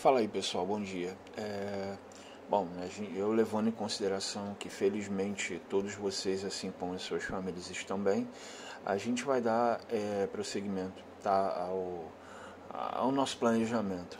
Fala aí pessoal, bom dia. Bom, eu levando em consideração que felizmente todos vocês, assim como as suas famílias, estão bem, a gente vai dar prosseguimento, tá, ao nosso planejamento.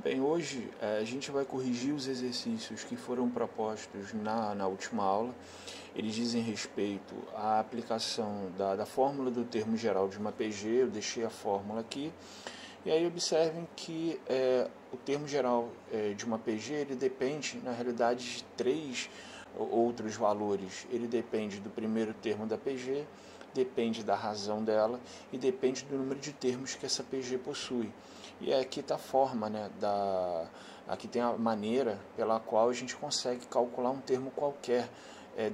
Bem, hoje a gente vai corrigir os exercícios que foram propostos na última aula. Eles dizem respeito à aplicação da fórmula do termo geral de uma PG, eu deixei a fórmula aqui. E aí observem que o termo geral de uma PG, ele depende, na realidade, de três outros valores. Ele depende do primeiro termo da PG, depende da razão dela e depende do número de termos que essa PG possui. E aqui está a forma, né, aqui tem a maneira pela qual a gente consegue calcular um termo qualquer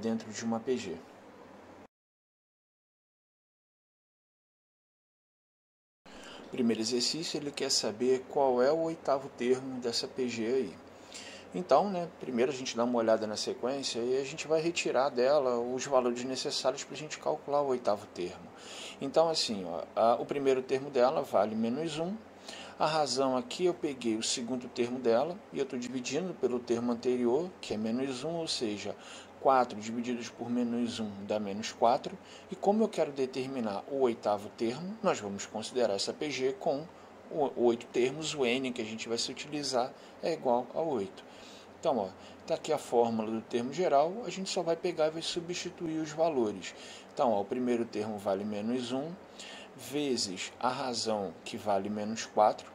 dentro de uma PG. Primeiro exercício, ele quer saber qual é o oitavo termo dessa PG aí. Então, né, primeiro a gente dá uma olhada na sequência e a gente vai retirar dela os valores necessários para a gente calcular o oitavo termo. Então, assim, o primeiro termo dela vale -1. A razão aqui eu peguei o segundo termo dela e eu estou dividindo pelo termo anterior, que é -1, ou seja, 4 divididos por -1 dá -4. E como eu quero determinar o oitavo termo, nós vamos considerar essa PG com 8 termos, o N que a gente vai se utilizar é igual a 8. Então, está aqui a fórmula do termo geral, a gente só vai pegar e vai substituir os valores. Então, o primeiro termo vale -1, vezes a razão, que vale -4,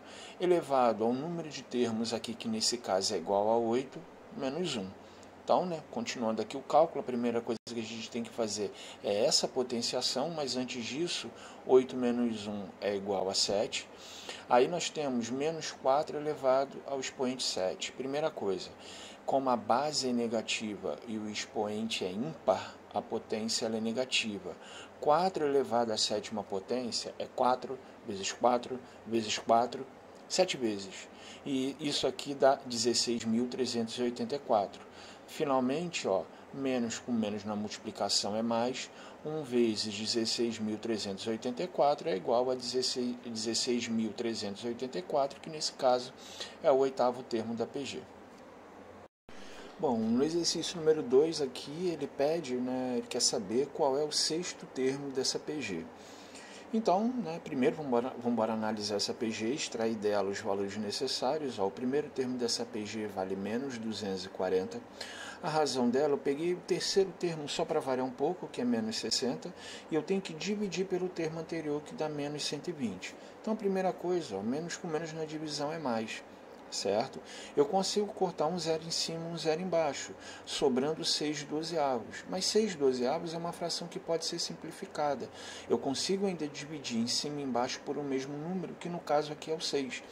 elevado ao número de termos aqui, que nesse caso é igual a 8, -1. Então, né, continuando aqui o cálculo, a primeira coisa que a gente tem que fazer é essa potenciação, mas antes disso, 8 menos 1 é igual a 7. Aí nós temos -4 elevado ao expoente 7. Primeira coisa, como a base é negativa e o expoente é ímpar, a potência é negativa. 4 elevado à sétima potência é 4 vezes 4 vezes 4, 7 vezes. E isso aqui dá 16.384. Finalmente, menos com menos na multiplicação é mais. 1 vezes 16.384 é igual a 16.384, que nesse caso é o oitavo termo da PG. Bom, no exercício número 2 aqui, ele pede, né, ele quer saber qual é o sexto termo dessa PG. Então, né, primeiro vamos analisar essa PG, extrair dela os valores necessários. O primeiro termo dessa PG vale -240. A razão dela, eu peguei o terceiro termo só para variar um pouco, que é -60, e eu tenho que dividir pelo termo anterior, que dá -120. Então, primeira coisa, menos com menos na divisão é mais. Certo? Eu consigo cortar um zero em cima e um zero embaixo, sobrando 6/12. Mas 6/12 é uma fração que pode ser simplificada. Eu consigo ainda dividir em cima e embaixo por um mesmo número, que no caso aqui é o 6,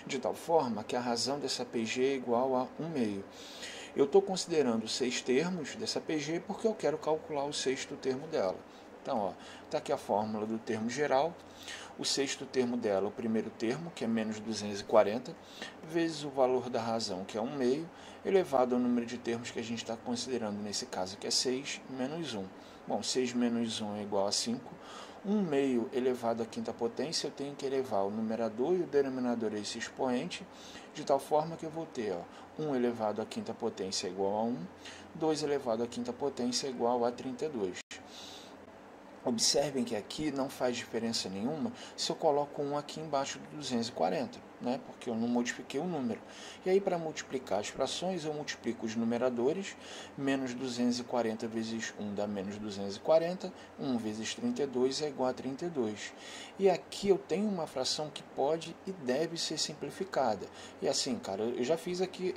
de tal forma que a razão dessa PG é igual a 1/2. Eu estou considerando 6 termos dessa PG porque eu quero calcular o sexto termo dela. Então, está aqui a fórmula do termo geral. O sexto termo dela, o primeiro termo, que é -240, vezes o valor da razão, que é 1/2, elevado ao número de termos que a gente está considerando nesse caso, que é 6 menos 1. Bom, 6 menos 1 é igual a 5. 1/2 elevado à quinta potência, eu tenho que elevar o numerador e o denominador a esse expoente, de tal forma que eu vou ter 1 elevado à quinta potência é igual a 1, 2 elevado à quinta potência é igual a 32. Observem que aqui não faz diferença nenhuma se eu coloco 1 aqui embaixo do 240. né, porque eu não modifiquei o número. E aí, para multiplicar as frações, eu multiplico os numeradores. Menos 240 vezes 1 dá menos 240. 1 vezes 32 é igual a 32. E aqui eu tenho uma fração que pode e deve ser simplificada. E assim, cara, eu já fiz aqui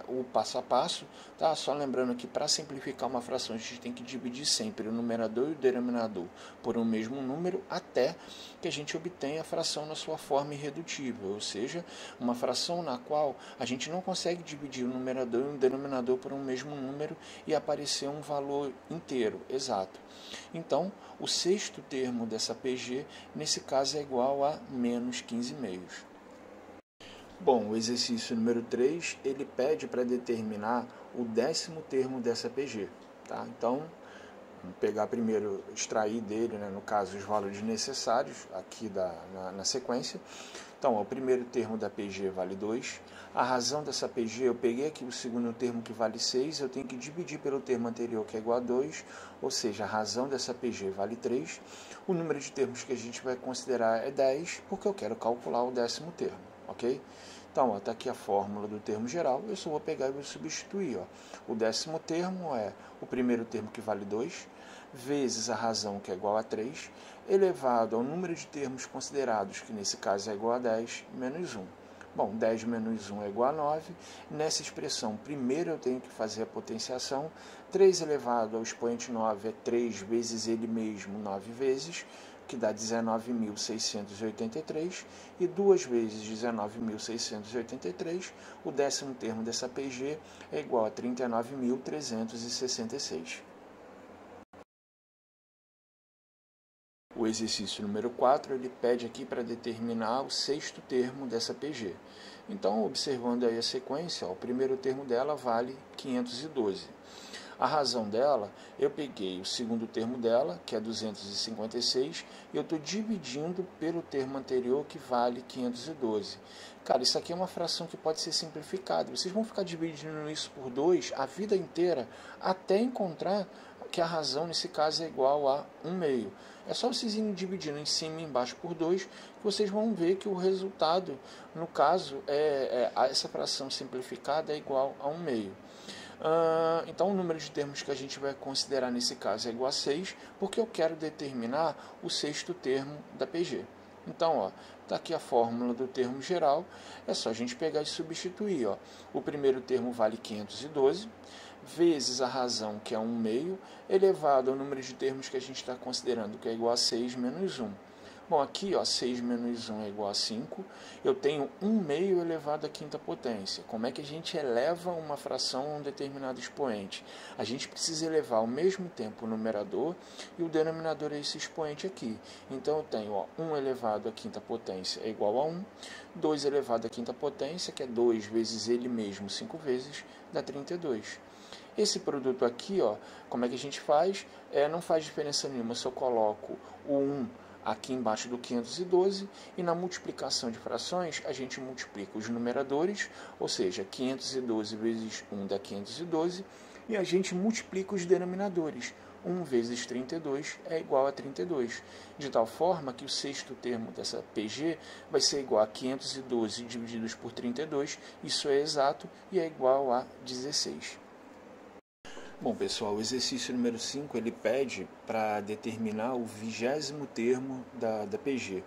o passo a passo, tá? Só lembrando que para simplificar uma fração, a gente tem que dividir sempre o numerador e o denominador por um mesmo número, até que a gente obtenha a fração na sua forma irredutível, ou seja, uma fração na qual a gente não consegue dividir o numerador e o denominador por um mesmo número e aparecer um valor inteiro, exato. Então, o sexto termo dessa PG, nesse caso, é igual a menos 15/2. Bom, o exercício número 3, ele pede para determinar o 10º termo dessa PG. Tá? Então, vamos pegar primeiro, extrair dele, né, no caso, os valores necessários aqui na sequência. Então, ó, o primeiro termo da PG vale 2. A razão dessa PG, eu peguei aqui o segundo termo que vale 6, eu tenho que dividir pelo termo anterior que é igual a 2, ou seja, a razão dessa PG vale 3. O número de termos que a gente vai considerar é 10, porque eu quero calcular o 10º termo, ok? Então, está aqui a fórmula do termo geral, eu só vou pegar e vou substituir. Ó. O 10º termo é o primeiro termo que vale 2, vezes a razão que é igual a 3, elevado ao número de termos considerados, que nesse caso é igual a 10, menos 1. Bom, 10 menos 1 é igual a 9. Nessa expressão, primeiro eu tenho que fazer a potenciação. 3 elevado ao expoente 9 é 3 vezes ele mesmo, 9 vezes, que dá 19.683, e 2 vezes 19.683, o 10º termo dessa PG é igual a 39.366. O exercício número 4, ele pede aqui para determinar o sexto termo dessa PG. Então, observando aí a sequência, ó, o primeiro termo dela vale 512. A razão dela, eu peguei o segundo termo dela, que é 256, e eu estou dividindo pelo termo anterior, que vale 512. Cara, isso aqui é uma fração que pode ser simplificada. Vocês vão ficar dividindo isso por 2 a vida inteira, até encontrar que a razão, nesse caso, é igual a 1/2. É só vocês irem dividindo em cima e embaixo por 2, que vocês vão ver que o resultado, no caso, essa fração simplificada é igual a 1/2. Então, o número de termos que a gente vai considerar nesse caso é igual a 6, porque eu quero determinar o sexto termo da PG. Então, está aqui a fórmula do termo geral, é só a gente pegar e substituir. Ó. O primeiro termo vale 512, vezes a razão, que é 1/2, elevado ao número de termos que a gente está considerando, que é igual a 6 menos 1. Bom, aqui, ó, 6 menos 1 é igual a 5. Eu tenho 1/2 elevado à quinta potência. Como é que a gente eleva uma fração a um determinado expoente? A gente precisa elevar ao mesmo tempo o numerador e o denominador a esse expoente aqui. Então, eu tenho, ó, 1 elevado à quinta potência é igual a 1. 2 elevado à quinta potência, que é 2 vezes ele mesmo 5 vezes, dá 32. Esse produto aqui, ó, como é que a gente faz? Não faz diferença nenhuma, eu só coloco o 1 aqui embaixo do 512, e na multiplicação de frações, a gente multiplica os numeradores, ou seja, 512 vezes 1 dá 512, e a gente multiplica os denominadores. 1 vezes 32 é igual a 32, de tal forma que o sexto termo dessa PG vai ser igual a 512 divididos por 32, isso é exato, e é igual a 16. Bom, pessoal, o exercício número 5, ele pede para determinar o 20º termo da PG.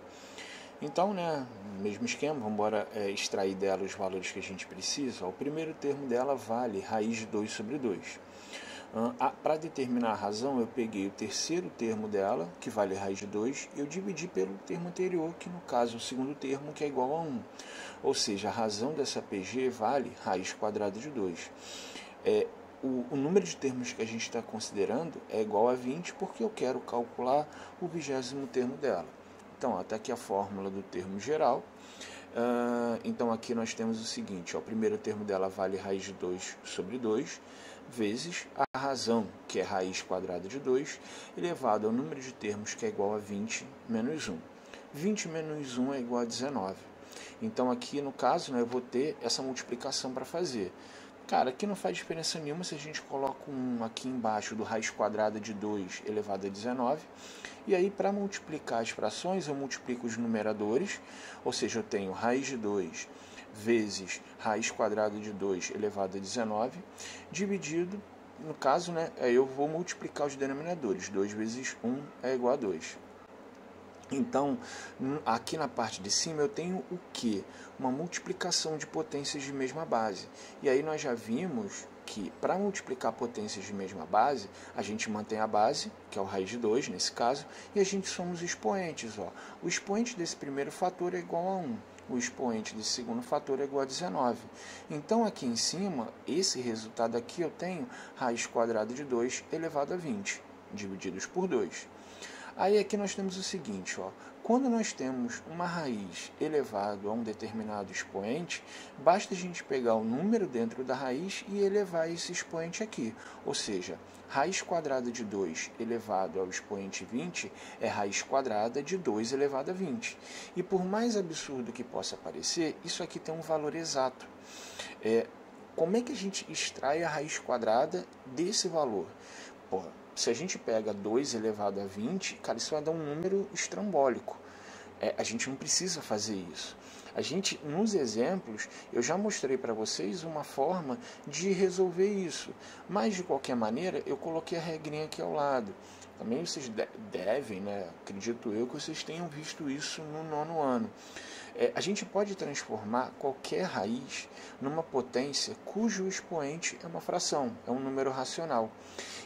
Então, né, mesmo esquema, vamos embora extrair dela os valores que a gente precisa. Ó, o primeiro termo dela vale raiz de 2 sobre 2. Para determinar a razão, eu peguei o terceiro termo dela, que vale raiz de 2, e eu dividi pelo termo anterior, que no caso é o segundo termo, que é igual a 1. Ou seja, a razão dessa PG vale raiz quadrada de 2. O número de termos que a gente está considerando é igual a 20, porque eu quero calcular o 20º termo dela. Então, está aqui a fórmula do termo geral. Então, aqui nós temos o seguinte, ó, o primeiro termo dela vale raiz de 2 sobre 2, vezes a razão, que é raiz quadrada de 2, elevado ao número de termos, que é igual a 20 menos 1. 20 menos 1 é igual a 19. Então, aqui no caso, né, eu vou ter essa multiplicação para fazer. Cara, aqui não faz diferença nenhuma se a gente coloca um aqui embaixo do raiz quadrada de 2 elevado a 19. E aí, para multiplicar as frações, eu multiplico os numeradores, ou seja, eu tenho raiz de 2 vezes raiz quadrada de 2 elevado a 19, dividido, no caso, né, eu vou multiplicar os denominadores. 2 vezes 1 é igual a 2. Então, aqui na parte de cima eu tenho o quê? Uma multiplicação de potências de mesma base. E aí nós já vimos que para multiplicar potências de mesma base, a gente mantém a base, que é o raiz de 2 nesse caso, e a gente soma os expoentes. Ó. O expoente desse primeiro fator é igual a 1. O expoente desse segundo fator é igual a 19. Então, aqui em cima, esse resultado aqui eu tenho raiz quadrada de 2 elevado a 20, divididos por 2. Aí aqui nós temos o seguinte, ó, quando nós temos uma raiz elevado a um determinado expoente, basta a gente pegar o número dentro da raiz e elevar esse expoente aqui. Ou seja, raiz quadrada de 2 elevado ao expoente 20 é raiz quadrada de 2 elevado a 20. E por mais absurdo que possa parecer, isso aqui tem um valor exato. Como é que a gente extrai a raiz quadrada desse valor? Se a gente pega 2 elevado a 20, cara, isso vai dar um número estrambólico. A gente não precisa fazer isso. Nos exemplos, eu já mostrei para vocês uma forma de resolver isso. Mas, de qualquer maneira, eu coloquei a regrinha aqui ao lado. Também vocês devem, né, acredito eu, que vocês tenham visto isso no 9º ano. A gente pode transformar qualquer raiz numa potência cujo expoente é uma fração, é um número racional.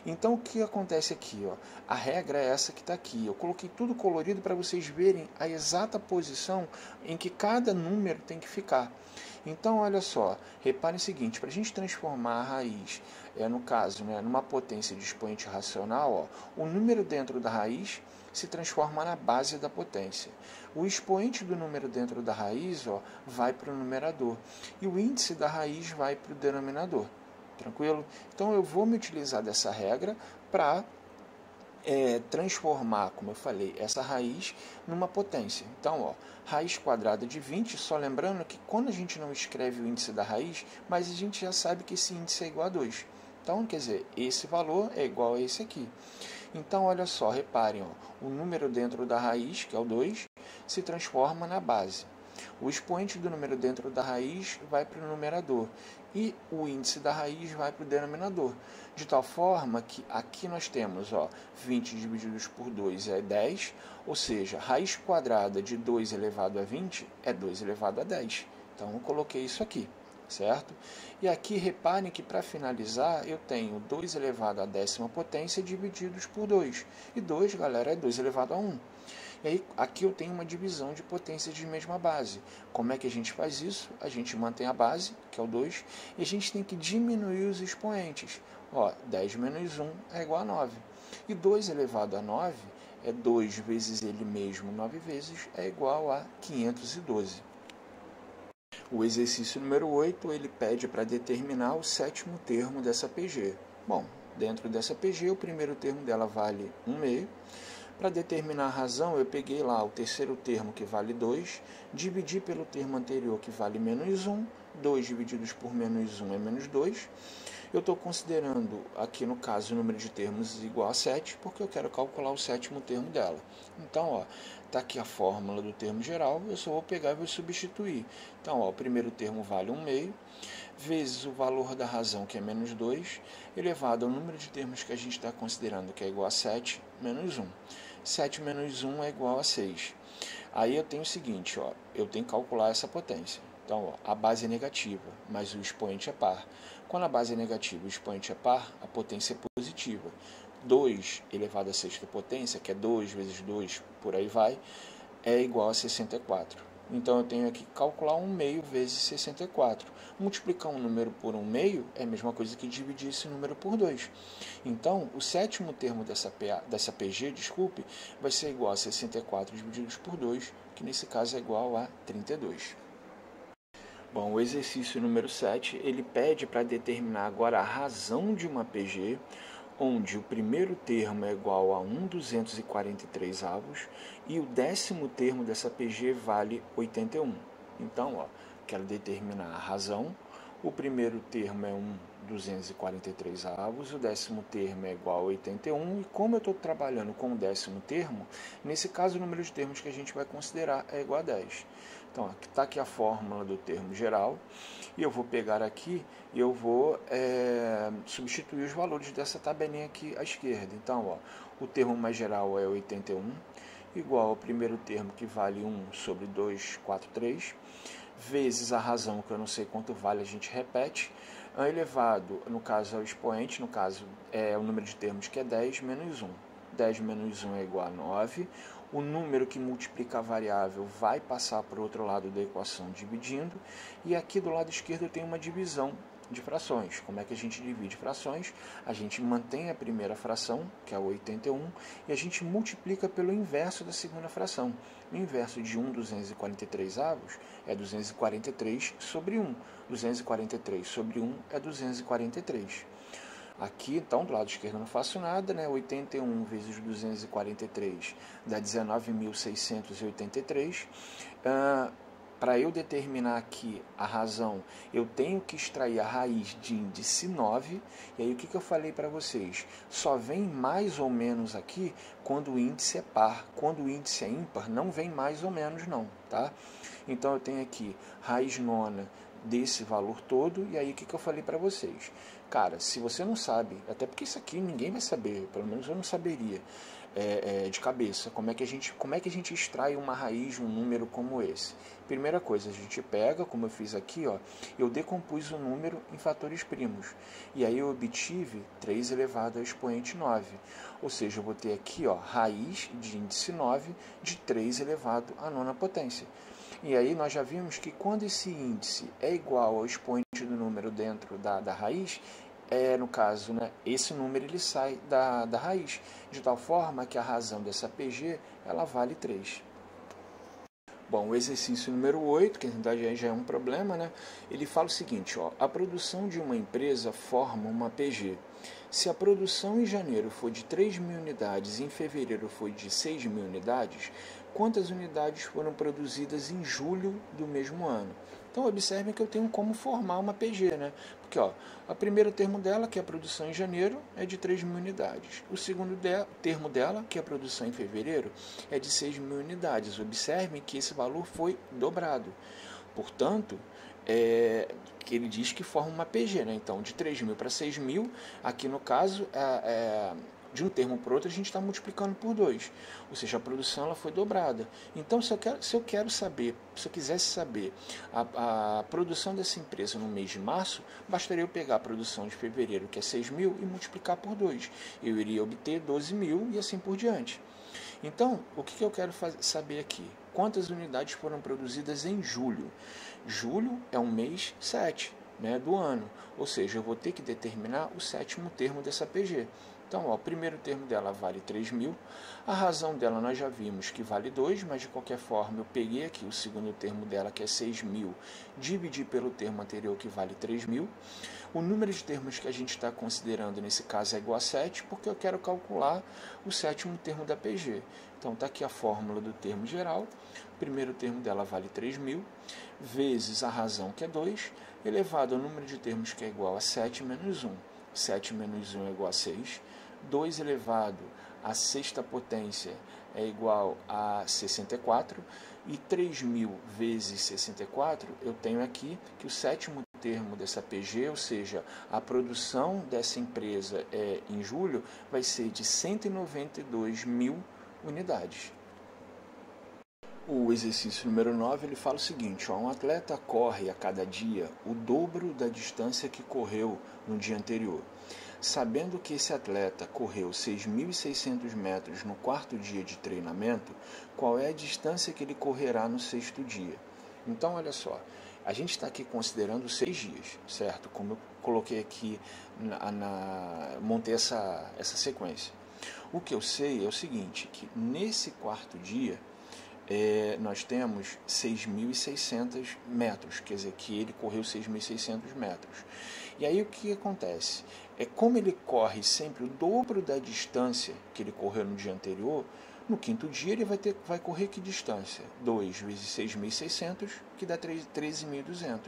Então, o que acontece aqui? Ó? A regra é essa que está aqui. Eu coloquei tudo colorido para vocês verem a exata posição em que cada número tem que ficar. Então, olha só, reparem o seguinte, para a gente transformar a raiz, no caso, né, numa potência de expoente racional, ó, o número dentro da raiz se transforma na base da potência. O expoente do número dentro da raiz, ó, vai para o numerador e o índice da raiz vai para o denominador. Tranquilo? Então eu vou me utilizar dessa regra para transformar, como eu falei, essa raiz numa potência. Então, ó, raiz quadrada de 20, só lembrando que quando a gente não escreve o índice da raiz, mas a gente já sabe que esse índice é igual a 2. Então, quer dizer, esse valor é igual a esse aqui. Então, olha só, reparem, ó, o número dentro da raiz, que é o 2, se transforma na base. O expoente do número dentro da raiz vai para o numerador e o índice da raiz vai para o denominador. De tal forma que aqui nós temos, ó, 20 divididos por 2 é 10, ou seja, raiz quadrada de 2 elevado a 20 é 2 elevado a 10. Então, eu coloquei isso aqui, certo? E aqui, reparem que para finalizar, eu tenho 2 elevado à 10ª potência divididos por 2. E 2, galera, é 2 elevado a 1. E aí, aqui eu tenho uma divisão de potências de mesma base. Como é que a gente faz isso? A gente mantém a base, que é o 2, e a gente tem que diminuir os expoentes. Ó, 10 menos 1 é igual a 9. E 2 elevado a 9 é 2 vezes ele mesmo, 9 vezes, é igual a 512. O exercício número 8, ele pede para determinar o 7º termo dessa PG. Bom, dentro dessa PG, o primeiro termo dela vale 1/2. Para determinar a razão, eu peguei lá o terceiro termo, que vale 2, dividi pelo termo anterior, que vale menos 1, 2 divididos por menos 1 é menos 2. Eu estou considerando, aqui no caso, o número de termos igual a 7, porque eu quero calcular o 7º termo dela. Então, está aqui a fórmula do termo geral, eu só vou pegar e vou substituir. Então, o primeiro termo vale 1/2, vezes o valor da razão, que é menos 2, elevado ao número de termos que a gente está considerando, que é igual a 7, menos 1. 7 menos 1 é igual a 6. Aí eu tenho o seguinte, ó, eu tenho que calcular essa potência. Então, ó, a base é negativa, mas o expoente é par. Quando a base é negativa e o expoente é par, a potência é positiva. 2 elevado à 6ª potência, que é 2 vezes 2, por aí vai, é igual a 64. Então, eu tenho aqui que calcular 1/2 vezes 64. Multiplicar um número por 1/2 é a mesma coisa que dividir esse número por 2. Então, o 7º termo dessa PG, vai ser igual a 64 divididos por 2, que nesse caso é igual a 32. Bom, o exercício número 7, ele pede para determinar agora a razão de uma PG, onde o primeiro termo é igual a 1/243 e o 10º termo dessa PG vale 81. Então, quero determinar a razão, O primeiro termo é 1/243, o décimo termo é igual a 81, e como eu estou trabalhando com o décimo termo, nesse caso o número de termos que a gente vai considerar é igual a 10. Então, está aqui a fórmula do termo geral, e eu vou pegar aqui e eu vou substituir os valores dessa tabelinha aqui à esquerda. Então, ó, o termo mais geral é 81, igual ao primeiro termo, que vale 1/243, vezes a razão, que eu não sei quanto vale, a gente repete, elevado, no caso é o expoente, no caso é o número de termos, que é 10 menos 1. 10 menos 1 é igual a 9. O número que multiplica a variável vai passar para o outro lado da equação dividindo. E aqui do lado esquerdo eu tenho uma divisão de frações. Como é que a gente divide frações? A gente mantém a primeira fração, que é o 81, e a gente multiplica pelo inverso da segunda fração. O inverso de 1/243 é 243 sobre 1. 243 sobre 1 é 243. Aqui, então, do lado esquerdo eu não faço nada, né? 81 vezes 243 dá 19.683. Para eu determinar aqui a razão, eu tenho que extrair a raiz de índice 9. E aí o que eu falei para vocês? Só vem mais ou menos aqui quando o índice é par. Quando o índice é ímpar, não vem mais ou menos não, tá? Então eu tenho aqui raiz nona desse valor todo. E aí o que eu falei para vocês? Cara, se você não sabe, até porque isso aqui ninguém vai saber, pelo menos eu não saberia de cabeça, como é que a gente extrai uma raiz de um número como esse. Primeira coisa, a gente pega, como eu fiz aqui, ó, eu decompus o número em fatores primos, e aí eu obtive 3 elevado ao expoente 9, ou seja, eu vou ter aqui, ó, raiz de índice 9 de 3 elevado à nona potência. E aí nós já vimos que quando esse índice é igual ao expoente do número dentro da raiz, no caso, né, esse número ele sai da raiz, de tal forma que a razão dessa PG ela vale 3. Bom, o exercício número 8, que na verdade já é um problema, né? Ele fala o seguinte, ó, a produção de uma empresa forma uma PG. Se a produção em janeiro foi de 3.000 unidades e em fevereiro foi de 6.000 unidades, quantas unidades foram produzidas em julho do mesmo ano? Então, observem que eu tenho como formar uma PG, né? Porque, ó, o primeiro termo dela, que é a produção em janeiro, é de 3.000 unidades. O segundo termo dela, que é a produção em fevereiro, é de 6.000 unidades. Observem que esse valor foi dobrado. Portanto, que ele diz que forma uma PG, né? Então, de 3.000 para 6.000, aqui no caso, de um termo para outro, a gente está multiplicando por 2. Ou seja, a produção ela foi dobrada. Então, se eu quisesse saber a produção dessa empresa no mês de março, bastaria eu pegar a produção de fevereiro, que é 6.000, e multiplicar por 2. Eu iria obter 12.000 e assim por diante. Então, o que eu quero saber aqui? Quantas unidades foram produzidas em julho? Julho é um mês 7, né, do ano. Ou seja, eu vou ter que determinar o sétimo termo dessa PG. Então, ó, o primeiro termo dela vale 3.000. A razão dela nós já vimos que vale 2, mas de qualquer forma eu peguei aqui o segundo termo dela, que é 6.000, dividi pelo termo anterior, que vale 3.000. O número de termos que a gente está considerando nesse caso é igual a 7, porque eu quero calcular o sétimo termo da PG. Então, está aqui a fórmula do termo geral. O primeiro termo dela vale 3.000, vezes a razão, que é 2, elevado ao número de termos, que é igual a 7 menos 1. 7 menos 1 é igual a 6. 2 elevado à sexta potência é igual a 64. E 3.000 vezes 64, eu tenho aqui que o sétimo termo dessa PG, ou seja, a produção dessa empresa em julho, vai ser de 192.000 unidades. O exercício número 9, ele fala o seguinte, ó, um atleta corre a cada dia o dobro da distância que correu no dia anterior. Sabendo que esse atleta correu 6.600 metros no quarto dia de treinamento, qual é a distância que ele correrá no sexto dia? Então, olha só, a gente está aqui considerando 6 dias, certo? Como eu coloquei aqui, montei essa sequência. O que eu sei é o seguinte, que nesse quarto dia, nós temos 6.600 metros, quer dizer que ele correu 6.600 metros. E aí o que acontece? Como ele corre sempre o dobro da distância que ele correu no dia anterior, no quinto dia ele vai correr que distância? 2 vezes 6.600, que dá 13.200.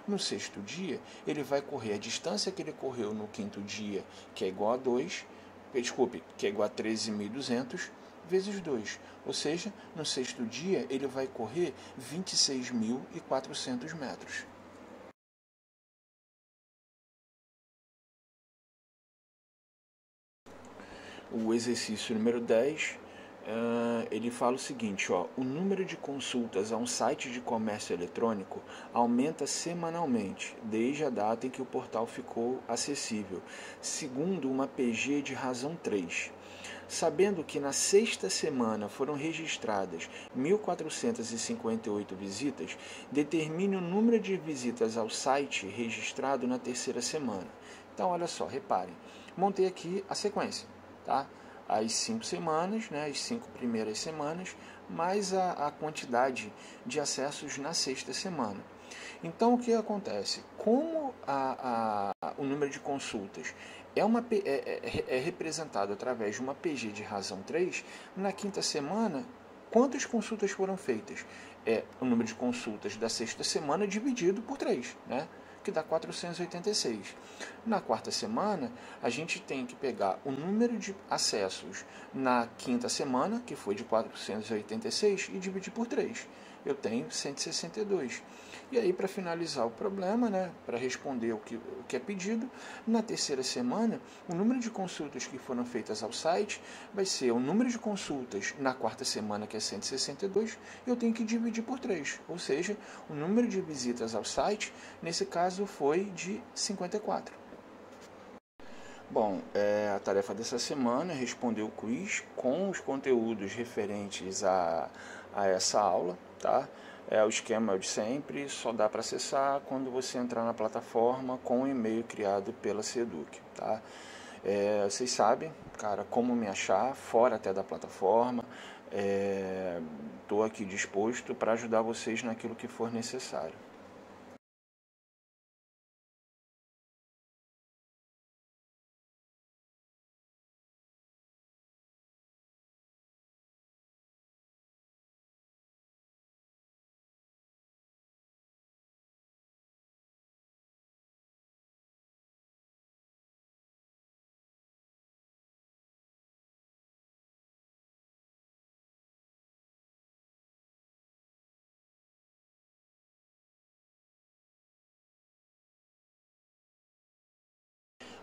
No sexto dia, ele vai correr a distância que ele correu no quinto dia, que é igual a 2, que é igual a 13.200, vezes 2. Ou seja, no sexto dia, ele vai correr 26.400 metros. O exercício número 10, ele fala o seguinte, ó, o número de consultas a um site de comércio eletrônico aumenta semanalmente, desde a data em que o portal ficou acessível, segundo uma PG de razão 3. Sabendo que na sexta semana foram registradas 1.458 visitas, determine o número de visitas ao site registrado na terceira semana. Então, olha só, reparem, montei aqui a sequência, tá? As 5 semanas, né, as 5 primeiras semanas, mais a quantidade de acessos na sexta semana. Então, o que acontece? Como o número de consultas é representado através de uma PG de razão 3, na quinta semana, quantas consultas foram feitas? É o número de consultas da sexta semana dividido por 3, né? Que dá 486. Na quarta semana, a gente tem que pegar o número de acessos na quinta semana, que foi de 486, e dividir por 3. Eu tenho 162. E aí, para finalizar o problema, né, para responder o que é pedido, na terceira semana, o número de consultas que foram feitas ao site vai ser o número de consultas na quarta semana, que é 162, eu tenho que dividir por 3. Ou seja, o número de visitas ao site, nesse caso, foi de 54. Bom, a tarefa dessa semana é responder o quiz com os conteúdos referentes a essa aula, tá? O esquema é o de sempre, só dá para acessar quando você entrar na plataforma com o e-mail criado pela Seduc, tá? Vocês sabem, cara, como me achar, fora até da plataforma. Estou aqui disposto para ajudar vocês naquilo que for necessário.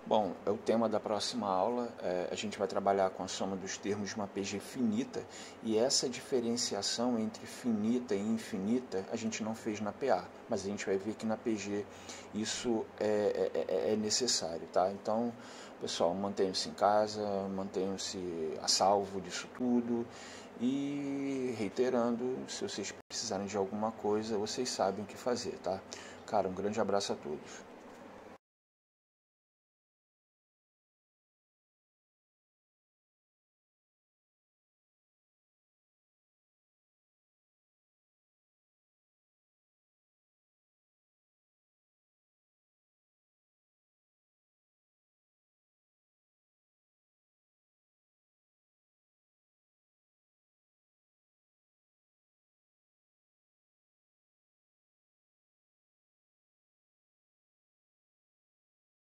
Bom, é o tema da próxima aula. A gente vai trabalhar com a soma dos termos de uma PG finita, e essa diferenciação entre finita e infinita a gente não fez na PA, mas a gente vai ver que na PG isso é necessário, tá? Então, pessoal, mantenham-se em casa, mantenham-se a salvo disso tudo, e reiterando, se vocês precisarem de alguma coisa, vocês sabem o que fazer, tá? Cara, um grande abraço a todos.